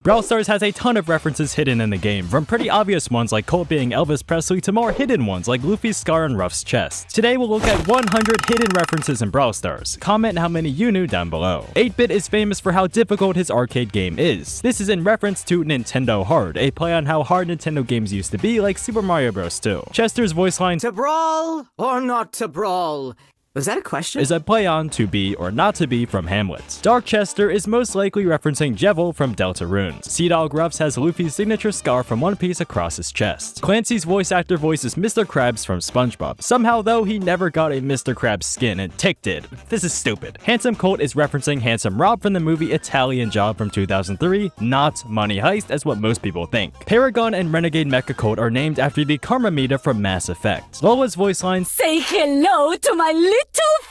Brawl Stars has a ton of references hidden in the game, from pretty obvious ones like Colt being Elvis Presley to more hidden ones like Luffy's scar on Ruff's chest. Today we'll look at 100 hidden references in Brawl Stars. Comment how many you knew down below. 8-Bit is famous for how difficult his arcade game is. This is in reference to Nintendo Hard, a play on how hard Nintendo games used to be, like Super Mario Bros. 2. Chester's voice line, "To brawl or not to brawl?" Was that a question? is a play on to be or not to be from Hamlet. Dark Chester is most likely referencing Jevil from Deltarunes. Sea Dog Ruffs has Luffy's signature scar from One Piece across his chest. Clancy's voice actor voices Mr. Krabs from SpongeBob. Somehow though, he never got a Mr. Krabs skin and Tick did. This is stupid. Handsome Colt is referencing Handsome Rob from the movie Italian Job from 2003, not Money Heist as what most people think. Paragon and Renegade Mecha Colt are named after the Karma Meter from Mass Effect. Lola's voice line, "Say hello to my little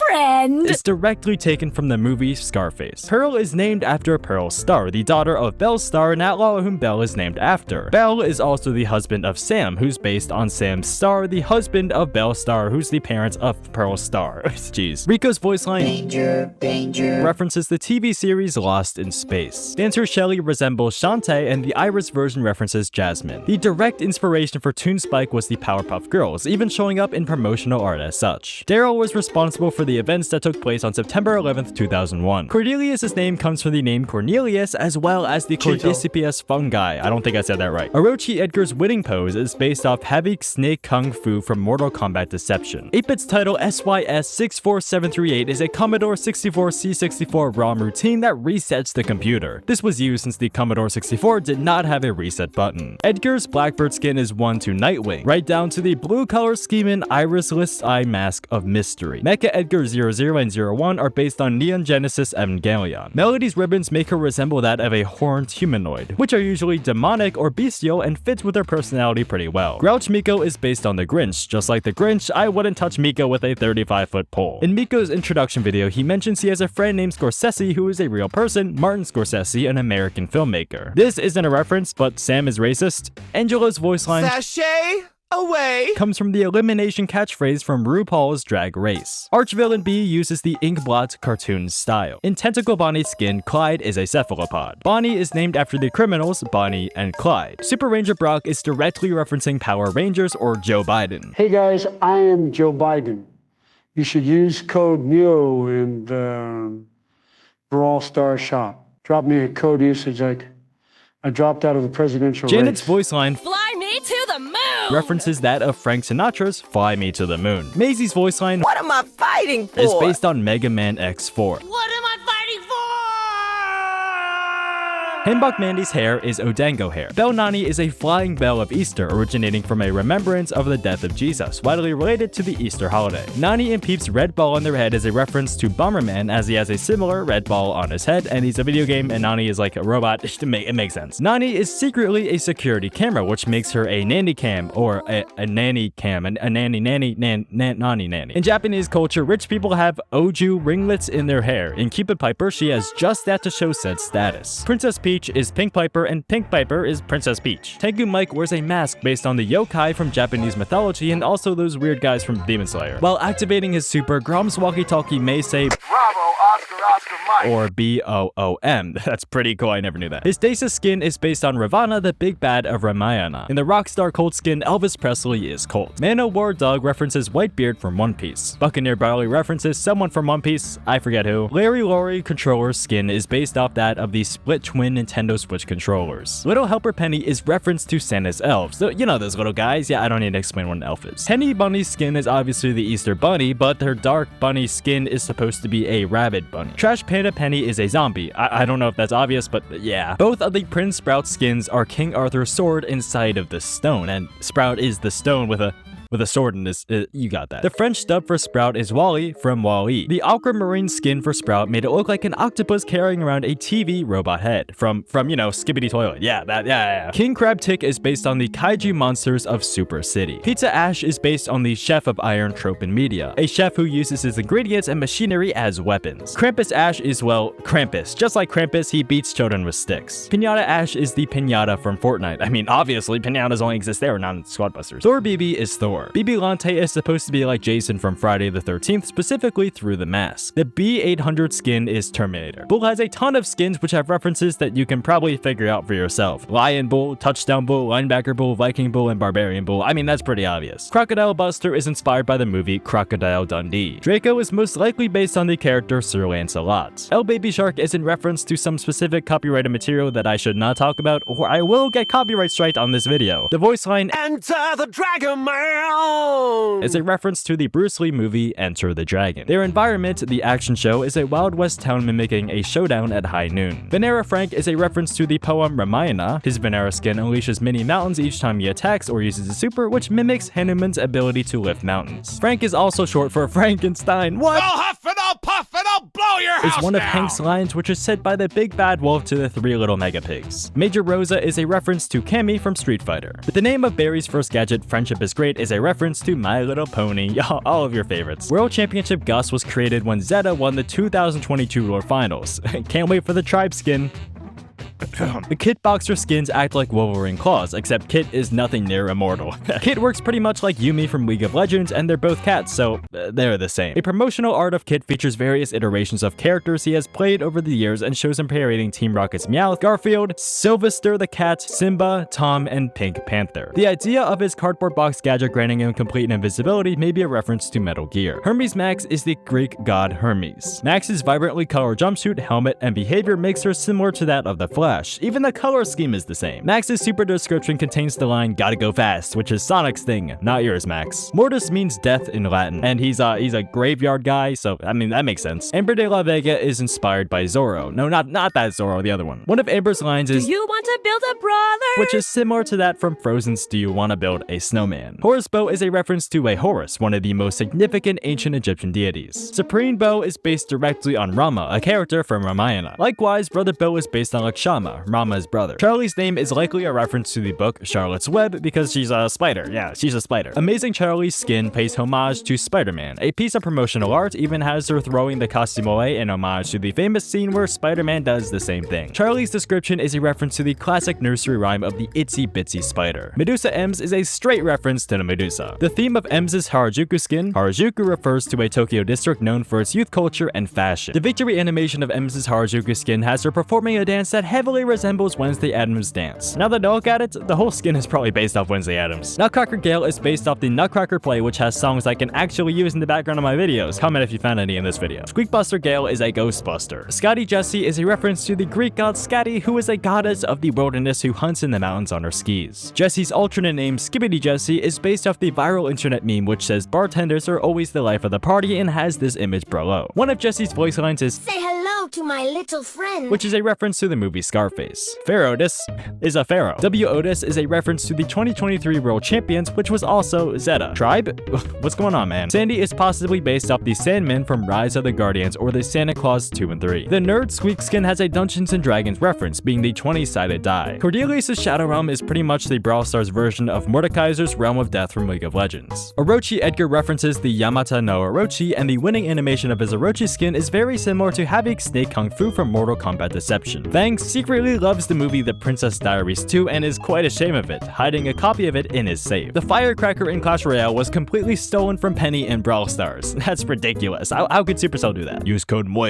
friend," is directly taken from the movie Scarface. Pearl is named after Pearl Star, the daughter of Belle Star, an outlaw whom Belle is named after. Belle is also the husband of Sam, who's based on Sam Star, the husband of Belle Star, who's the parent of Pearl Star. Jeez. Rico's voice line, Danger, danger. references the TV series Lost in Space. Dancer Shelly resembles Shantae, and the Iris version references Jasmine. The direct inspiration for Toon Spike was the Powerpuff Girls, even showing up in promotional art as such. Daryl was responsible for the events that took place on September 11th, 2001. Cornelius' name comes from the name Cornelius, as well as the Cordyceps fungi. I don't think I said that right. Orochi Edgar's winning pose is based off Havoc Snake Kung Fu from Mortal Kombat Deception. 8-Bit's title SYS64738 is a Commodore 64 C64 ROM routine that resets the computer. This was used since the Commodore 64 did not have a reset button. Edgar's Blackbird skin is 1 to Nightwing, right down to the blue color scheme in Irisless Eye Mask of Mystery. Mecha Edgar 00 and 01 are based on Neon Genesis Evangelion. Melody's ribbons make her resemble that of a horned humanoid, which are usually demonic or bestial and fits with her personality pretty well. Grouch Miko is based on the Grinch. Just like the Grinch, I wouldn't touch Miko with a 35-foot pole. In Miko's introduction video, he mentions he has a friend named Scorsese who is a real person, Martin Scorsese, an American filmmaker. This isn't a reference, but Sam is racist. Angela's voice line, Sashay away. comes from the elimination catchphrase from RuPaul's Drag Race. Archvillain B uses the Inkblot cartoon style. In Tentacle Bonnie's skin, Clyde is a cephalopod. Bonnie is named after the criminals Bonnie and Clyde. Super Ranger Brock is directly referencing Power Rangers or Joe Biden. Hey guys, I am Joe Biden. You should use code NEO in the Brawl Stars shop. Drop me a code usage like I dropped out of the presidential Janet's race. voice line "Fly me to the moon." references that of Frank Sinatra's Fly Me to the Moon. Maisie's voice line What am I fighting for? is based on Mega Man X4. What am I fighting for? Hanbok Mandy's hair is Odango hair. Bell Nani is a flying bell of Easter, originating from a remembrance of the death of Jesus, widely related to the Easter holiday. Nani and Peep's red ball on their head is a reference to Bomberman, as he has a similar red ball on his head, and he's a video game, and Nani is like a robot. It makes sense. Nani is secretly a security camera, which makes her a nanny cam, or a nanny cam, a nanny nanny. In Japanese culture, rich people have oju ringlets in their hair. In Cupid Piper, she has just that to show said status. Princess Peach is Pink Piper, and Pink Piper is Princess Peach. Tengu Mike wears a mask based on the yokai from Japanese mythology and also those weird guys from Demon Slayer. While activating his super, Grom's walkie-talkie may say Bravo, Oscar, Mike. or BOOM. That's pretty cool, I never knew that. His Daisa skin is based on Ravana, the big bad of Ramayana. In the Rockstar Colt skin, Elvis Presley is Colt. Manowar Dog references Whitebeard from One Piece. Buccaneer Barley references someone from One Piece, I forget who. Larry Laurie controller's skin is based off that of the split twin Nintendo Switch controllers. Little Helper Penny is referenced to Santa's elves. So, you know those little guys? Yeah, I don't need to explain what an elf is. Henny Bunny's skin is obviously the Easter Bunny, but her dark bunny skin is supposed to be a rabbit bunny. Trash Panda Penny is a zombie. I don't know if that's obvious, but yeah. Both of the Prince Sprout skins are King Arthur's sword inside of the stone, and Sprout is the stone with a sword in this, you got that. The French dub for Sprout is Wally from Wall-E. The aquamarine skin for Sprout made it look like an octopus carrying around a TV robot head from you know, Skibbity Toilet. Yeah. King Crab Tick is based on the kaiju monsters of Super City. Pizza Ash is based on the chef of Iron Trope in Media, a chef who uses his ingredients and machinery as weapons. Krampus Ash is, well, Krampus. Just like Krampus, he beats children with sticks. Pinata Ash is the pinata from Fortnite. I mean, obviously, pinatas only exist there, not in Squad Busters. Thor BB is Thor. before. Bibilante is supposed to be like Jason from Friday the 13th, specifically through the mask. The B800 skin is Terminator. Bull has a ton of skins which have references that you can probably figure out for yourself. Lion Bull, Touchdown Bull, Linebacker Bull, Viking Bull, and Barbarian Bull. I mean, that's pretty obvious. Crocodile Buster is inspired by the movie Crocodile Dundee. Draco is most likely based on the character Sir Lancelot. El Baby Shark is in reference to some specific copyrighted material that I should not talk about, or I will get copyright strike on this video. The voice line Enter the Dragon Man is a reference to the Bruce Lee movie Enter the Dragon. Their environment, the action show, is a Wild West town mimicking a showdown at high noon. Venera Frank is a reference to the poem Ramayana. His Venera skin unleashes mini mountains each time he attacks or uses a super, which mimics Hanuman's ability to lift mountains. Frank is also short for Frankenstein. What? I'll huff and I'll puff and I'll blow your house Is one of down. Hank's lines, which is said by the big bad wolf to the three little mega pigs. Major Rosa is a reference to Cammy from Street Fighter. But the name of Barry's first gadget, Friendship is Great, is a reference to My Little Pony. All of your favorites. World Championship Gus was created when Zeta won the 2022 World Finals. Can't wait for the tribe skin. The Kit Boxer skins act like Wolverine claws, except Kit is nothing near immortal. Kit works pretty much like Yumi from League of Legends, and they're both cats, so they're the same. A promotional art of Kit features various iterations of characters he has played over the years and shows him parading Team Rocket's Meowth, Garfield, Sylvester the Cat, Simba, Tom, and Pink Panther. The idea of his cardboard box gadget granting him complete invisibility may be a reference to Metal Gear. Hermes Max is the Greek god Hermes. Max's vibrantly colored jumpsuit, helmet, and behavior makes her similar to that of the Flash. Even the color scheme is the same. Max's super description contains the line, "Gotta go fast," which is Sonic's thing, not yours, Max. Mortis means death in Latin, and he's a graveyard guy, so I mean, that makes sense. Amber de la Vega is inspired by Zorro. No, not that Zorro, the other one. One of Amber's lines is, Do you want to build a brother? which is similar to that from Frozen's Do You Want to Build a Snowman? Horus Bow is a reference to a Horus, one of the most significant ancient Egyptian deities. Supreme Bow is based directly on Rama, a character from Ramayana. Likewise, Brother Bow is based on Lakshama, Rama's brother. Charlie's name is likely a reference to the book Charlotte's Web because she's a spider. Yeah, she's a spider. Amazing Charlie's skin pays homage to Spider-Man. A piece of promotional art even has her throwing the costume away in homage to the famous scene where Spider-Man does the same thing. Charlie's description is a reference to the classic nursery rhyme of the Itsy Bitsy Spider. Medusa Ems is a straight reference to the Medusa. The theme of Ems' Harajuku skin, Harajuku refers to a Tokyo district known for its youth culture and fashion. The victory animation of Ems' Harajuku skin has her performing a dance that heavily resembles Wednesday Addams' dance. Now that I look at it, the whole skin is probably based off Wednesday Addams. Nutcracker Gale is based off the Nutcracker play, which has songs I can actually use in the background of my videos. Comment if you found any in this video. Squeakbuster Gale is a Ghostbuster. Scotty Jessie is a reference to the Greek god Skadi, who is a goddess of the wilderness who hunts in the mountains on her skis. Jessie's alternate name, Skibbity Jessie, is based off the viral internet meme which says bartenders are always the life of the party and has this image below. One of Jessie's voice lines is, Say hello to my little friend. which is a reference to the movie Scarface. Pharaohdus is a pharaoh. W. Otis is a reference to the 2023 World Champions, which was also Zeta. Tribe? What's going on, man? Sandy is possibly based off the Sandman from Rise of the Guardians or the Santa Claus 2 and 3. The nerd Squeak skin has a Dungeons & Dragons reference, being the 20-sided die. Cordelius' Shadow Realm is pretty much the Brawl Stars version of Mordekaiser's Realm of Death from League of Legends. Orochi Edgar references the Yamata no Orochi, and the winning animation of his Orochi skin is very similar to Havik Snake Kung Fu from Mortal Kombat Deception. Fang secretly loves the movie The Princess Diaries 2 and is quite ashamed of it, hiding a copy of it in his safe. The firecracker in Clash Royale was completely stolen from Penny in Brawl Stars. That's ridiculous. How could Supercell do that? Use code MOY